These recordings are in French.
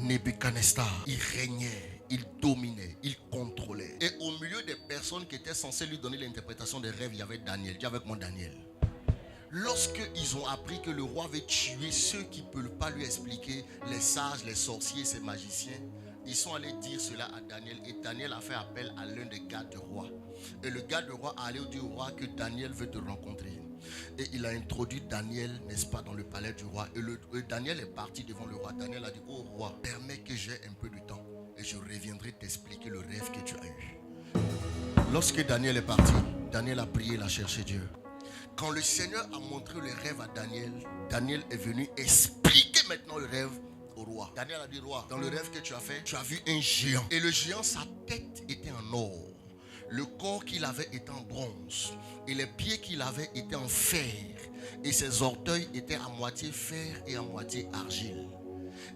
Nebuchadnezzar, il régnait, il dominait, il contrôlait. Et au milieu des personnes qui étaient censées lui donner l'interprétation des rêves, il y avait Daniel. Dis avec moi Daniel. Lorsqu'ils ont appris que le roi avait tué ceux qui ne peuvent pas lui expliquer, les sages, les sorciers, ces magiciens, ils sont allés dire cela à Daniel. Et Daniel a fait appel à l'un des gardes du roi. Et le garde du roi a allé dire au roi que Daniel veut te rencontrer. Et il a introduit Daniel, n'est-ce pas, dans le palais du roi. Et Daniel est parti devant le roi. Daniel a dit, oh roi, permets que j'ai un peu de temps. Et je reviendrai t'expliquer le rêve que tu as eu. Lorsque Daniel est parti, Daniel a prié, il a cherché Dieu. Quand le Seigneur a montré le rêve à Daniel, Daniel est venu expliquer maintenant le rêve au roi. Daniel a dit, roi, dans le rêve que tu as fait, tu as vu un géant. Et le géant, sa tête était en or. Le corps qu'il avait était en bronze. Et les pieds qu'il avait étaient en fer. Et ses orteils étaient à moitié fer et à moitié argile.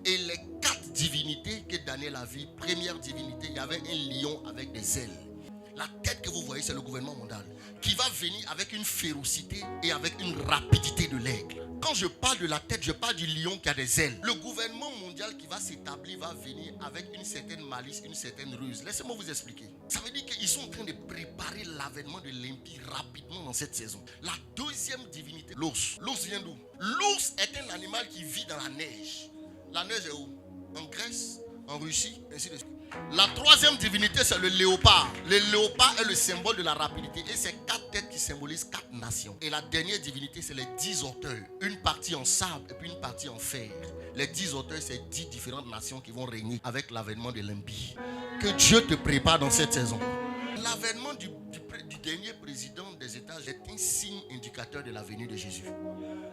Et les 4 divinités que Daniel a vues, première divinité, il y avait un lion avec des ailes. La tête que vous voyez, c'est le gouvernement mondial qui va venir avec une férocité et avec une rapidité de l'aigle. Quand je parle de la tête, je parle du lion qui a des ailes. Le gouvernement mondial qui va s'établir va venir avec une certaine malice, une certaine ruse. Laissez-moi vous expliquer. Ça veut dire qu'ils sont en train de préparer l'avènement de l'impie rapidement dans cette saison. La deuxième divinité, l'ours. L'ours vient d'où? L'ours est un animal qui vit dans la neige. La neige est où? En Grèce, en Russie, ainsi de suite. La troisième divinité, c'est le léopard. Le léopard est le symbole de la rapidité. Et c'est 4 têtes qui symbolisent 4 nations. Et la dernière divinité, c'est les 10 orteils. Une partie en sable et puis une partie en fer. Les 10 orteils, c'est 10 différentes nations qui vont régner avec l'avènement de l'impie. Que Dieu te prépare dans cette saison. L'avènement du dernier président des États est un signe indicateur de la venue de Jésus.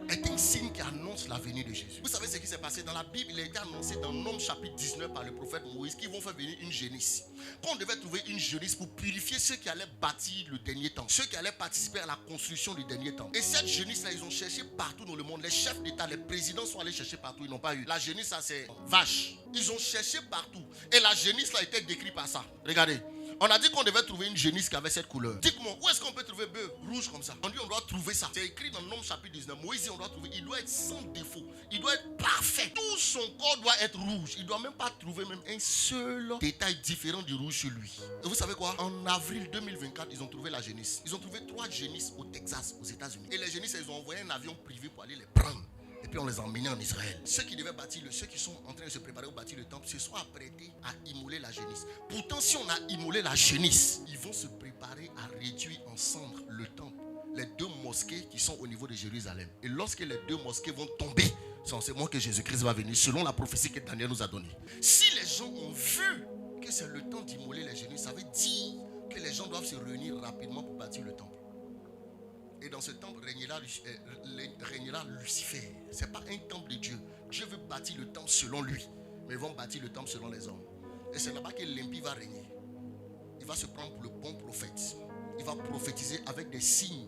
Est un signe qui annonce la venue de Jésus. Vous savez ce qui s'est passé dans la Bible? Il a été annoncé dans Nombre chapitre 19 par le prophète Moïse qu'ils vont faire venir une génisse. Qu'on devait trouver une génisse pour purifier ceux qui allaient bâtir le dernier temps, ceux qui allaient participer à la construction du dernier temps. Et cette génisse-là, ils ont cherché partout dans le monde. Les chefs d'État, les présidents sont allés chercher partout, ils n'ont pas eu. La génisse, ça c'est vache. Ils ont cherché partout. Et la génisse là était décrite par ça. Regardez. On a dit qu'on devait trouver une génisse qui avait cette couleur. Dites-moi, où est-ce qu'on peut trouver bœuf rouge comme ça? On dit on doit trouver ça. C'est écrit dans Nombre chapitre 19. Moïse dit on doit trouver. Il doit être sans défaut. Il doit être parfait. Tout son corps doit être rouge. Il ne doit même pas trouver même un seul détail différent du rouge sur lui. Et vous savez quoi? En avril 2024, ils ont trouvé la génisse. Ils ont trouvé 3 génisses au Texas, aux États-Unis. Et les génisses, ils ont envoyé un avion privé pour aller les prendre. Et puis on les a emmenés en Israël. Ceux qui devaient bâtir, ceux qui sont en train de se préparer pour bâtir le temple, se sont apprêtés à immoler la génisse. Pourtant, si on a immolé la génisse, ils vont se préparer à réduire en cendres le temple. Les 2 mosquées qui sont au niveau de Jérusalem. Et lorsque les 2 mosquées vont tomber, c'est en ce moment que Jésus-Christ va venir, selon la prophétie que Daniel nous a donnée. Si les gens ont vu que c'est le temps d'immoler les génisses, ça veut dire que les gens doivent se réunir rapidement pour bâtir le temple. Et dans ce temple régnera Lucifer. Ce n'est pas un temple de Dieu. Dieu veut bâtir le temple selon lui. Mais ils vont bâtir le temple selon les hommes. Et c'est là-bas que l'impie va régner. Il va se prendre pour le bon prophète. Il va prophétiser avec des signes.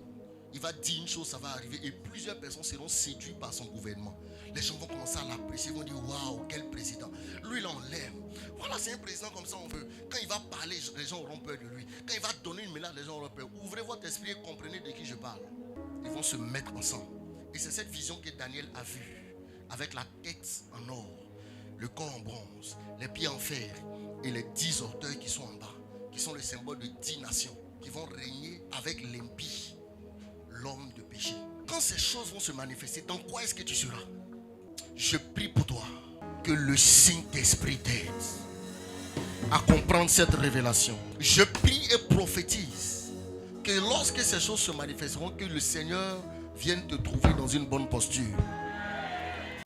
Il va dire une chose, ça va arriver. Et plusieurs personnes seront séduites par son gouvernement. Les gens vont commencer à l'apprécier. Ils vont dire, waouh, quel président. Lui, là, on l'aime. Voilà, c'est un président comme ça, on veut. Quand il va parler, les gens auront peur de lui. Quand il va donner une médaille, les gens auront peur. Ouvrez votre esprit et comprenez de qui je parle. Ils vont se mettre ensemble. Et c'est cette vision que Daniel a vue. Avec la tête en or, le corps en bronze, les pieds en fer et les 10 orteils qui sont en bas. Qui sont le symbole de 10 nations. Qui vont régner avec l'impie, l'homme de péché. Quand ces choses vont se manifester, dans quoi est-ce que tu seras? Je prie pour toi que le Saint-Esprit t'aide à comprendre cette révélation. Je prie et prophétise que lorsque ces choses se manifesteront, que le Seigneur vienne te trouver dans une bonne posture.